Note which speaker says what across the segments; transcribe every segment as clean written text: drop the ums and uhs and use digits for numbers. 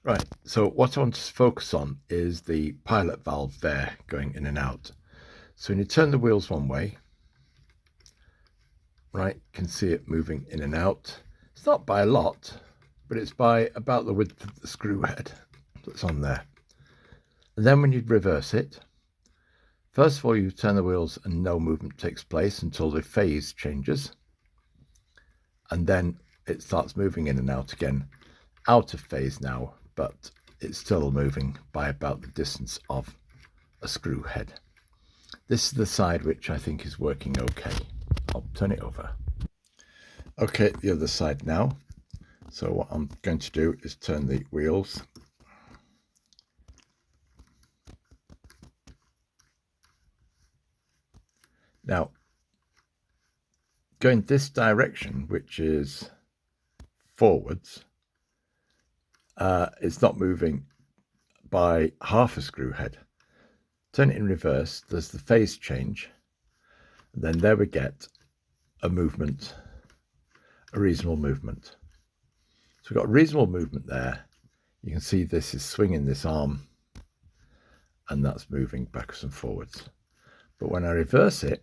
Speaker 1: Right, so what I want to focus on is the pilot valve there going in and out. So when you turn the wheels one way, right, you can see it moving in and out. It's not by a lot, but it's by about the width of the screw head that's on there. And then when you reverse it, first of all, you turn the wheels and no movement takes place until the phase changes. And then it starts moving in and out again, out of phase now, but it's still moving by about the distance of a screw head. This is the side which I think is working okay. I'll turn it over. Okay, the other side now. So what I'm going to do is turn the wheels. Now, going this direction, which is forwards, it's not moving by half a screw head. Turn it in reverse, there's the phase change, and then there we get a movement, a reasonable movement. So we've got a reasonable movement there. You can see this is swinging this arm, and that's moving backwards and forwards. But when I reverse it,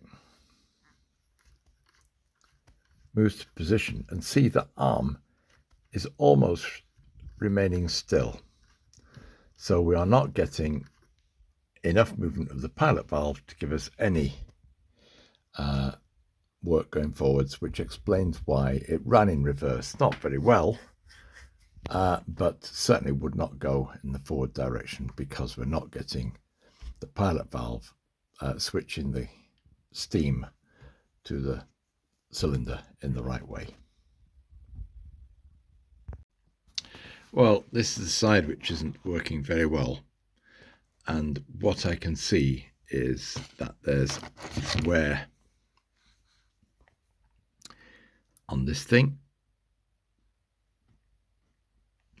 Speaker 1: moves to position, and see the arm is almost remaining still. So we are not getting enough movement of the pilot valve to give us any work going forwards, which explains why it ran in reverse. Not very well, but certainly would not go in the forward direction because we're not getting the pilot valve switching the steam to the cylinder in the right way. Well, this is the side which isn't working very well, and what I can see is that there's wear on this thing.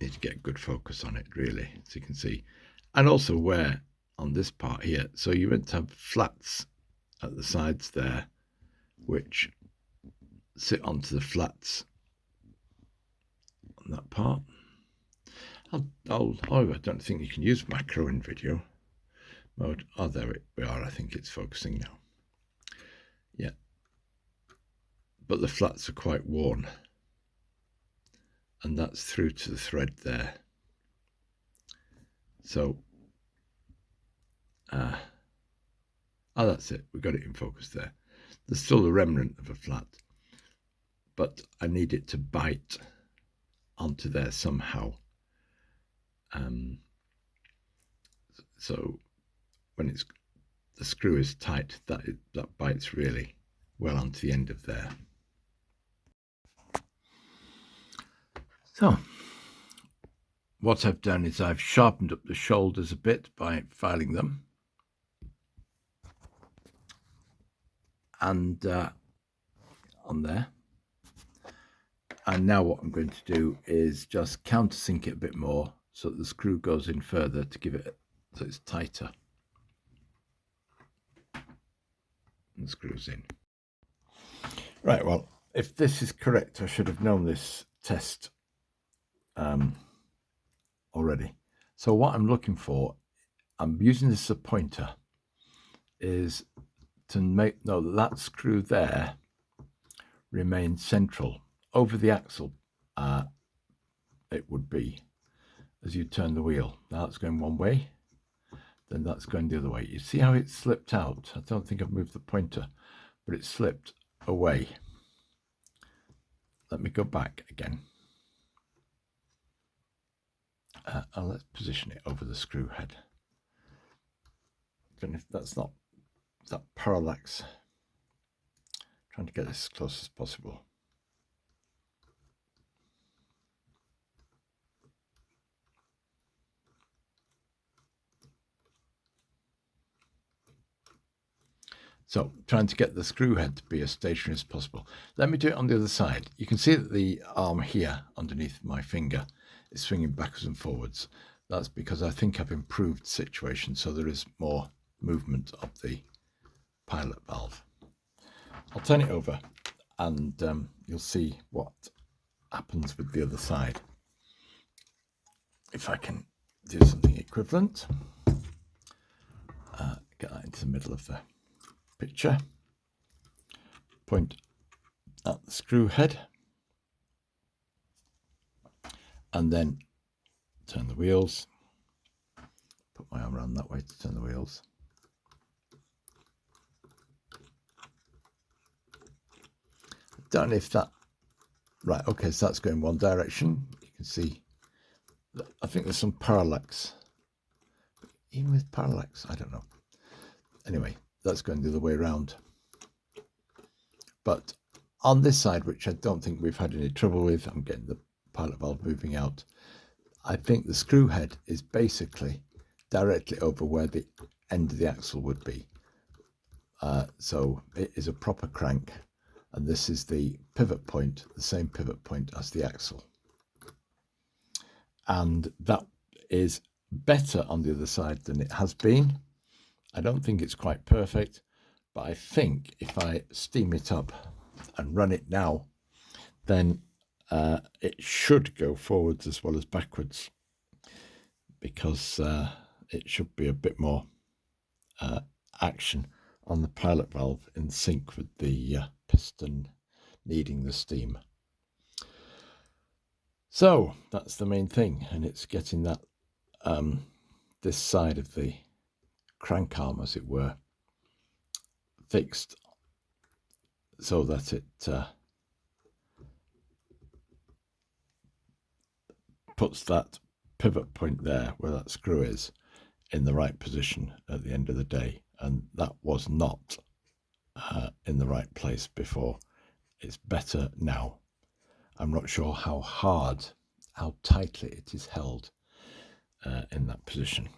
Speaker 1: Need to get good focus on it really, so you can see, and also wear on this part here. So you're meant to have flats at the sides there which sit onto the flats on that part. I don't think you can use macro in video mode. Oh, there we are. I think it's focusing now. Yeah, but the flats are quite worn, and that's through to the thread there. So, that's it. We got it in focus there. There's still a remnant of a flat, but I need it to bite onto there somehow. So when the screw is tight, that bites really well onto the end of there. So what I've done is I've sharpened up the shoulders a bit by filing them, and on there. And now what I'm going to do is just countersink it a bit more so that the screw goes in further to give it so it's tighter. And the screws in. Right, well, if this is correct, I should have known this test already. So what I'm looking for, I'm using this as a pointer, is to make know that screw there remains central over the axle. It would be as you turn the wheel. Now it's going one way, then that's going the other way. You see how it slipped out? I don't think I've moved the pointer, but it slipped away. Let me go back again. And let's position it over the screw head. Don't know if that's not that parallax. Trying to get this as close as possible. So trying to get the screw head to be as stationary as possible. Let me do it on the other side. You can see that the arm here underneath my finger is swinging backwards and forwards. That's because I think I've improved the situation so there is more movement of the pilot valve. I'll turn it over and you'll see what happens with the other side. if I can do something equivalent, get that into the middle of the picture, point at the screw head, and then turn the wheels, put my arm around that way to turn the wheels. Don't know if that, right, okay, so that's going one direction. You can see, I think there's some parallax. Even with parallax, I don't know. Anyway, that's going the other way around. But on this side, which I don't think we've had any trouble with, I'm getting the pilot valve moving out. I think the screw head is basically directly over where the end of the axle would be. So it is a proper crank, and this is the pivot point, the same pivot point as the axle. And that is better on the other side than it has been. I don't think it's quite perfect, but I think if I steam it up and run it now, then it should go forwards as well as backwards, because it should be a bit more action on the pilot valve in sync with the piston needing the steam. So that's the main thing, and it's getting that this side of the crank arm, as it were, fixed so that it puts that pivot point there where that screw is in the right position at the end of the day, and that was not in the right place before. It's better now. I'm not sure how tightly it is held in that position.